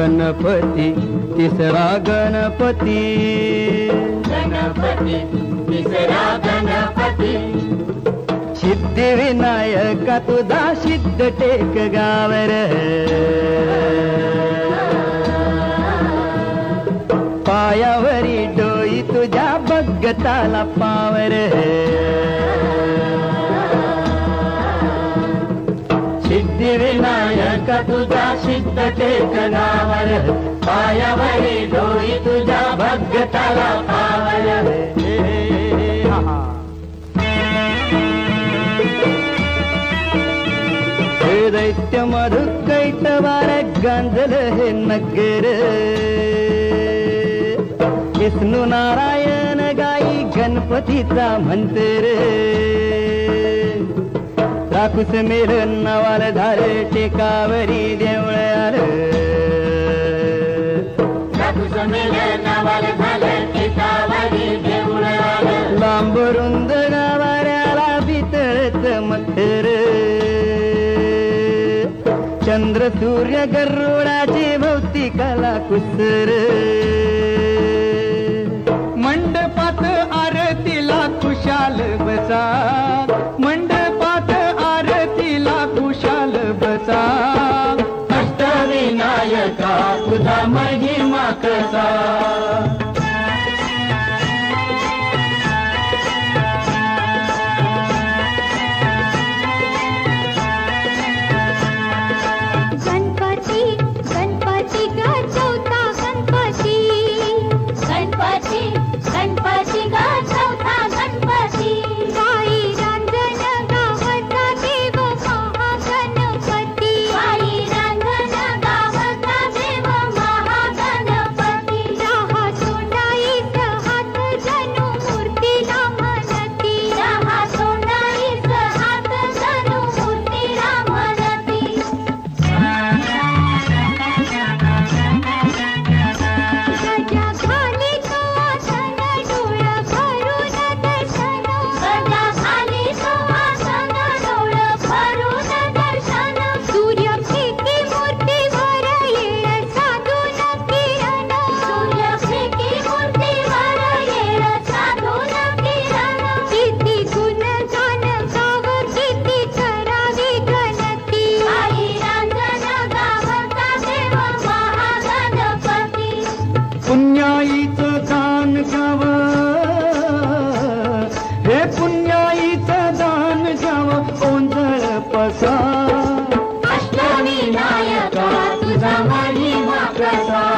गणपती तिसरा गणपती, गणपती तिसरा गणपती, सिद्धिविनायका तुझा सिद्ध टेक गावर, पायावरी डोई तुझ्या भगताला पावर, सिद्धिविनायका तुझा सिद्ध टेक गावर, पायावरी डोई तुझ्या भगताला पावर. हे दैत्य मधु कैटवार गांजल हे नगर, विष्णू नारायण गाई गणपतीचा मंत्र, राखूस मेल नावाल झाले टेकावरी देवळ आलं, राखूस मेल नावाल झाले टेकावरी देवळ आलं, लांब रुंद गावाऱ्याला बितळत मखर, चंद्र सूर्य गरुडाची भौतिकाला कुसर, मंडपात आरतीला कुशाल बसा, मंडपात आरतीला कुशाल बसा, अष्टविनायका तुझा महिमा कसा. पुण्याईचं दान घ्यावं, हे पुण्याईचं दान घ्यावं ओंजळ पसा, अष्टविनायका तुझा महिमा कसा.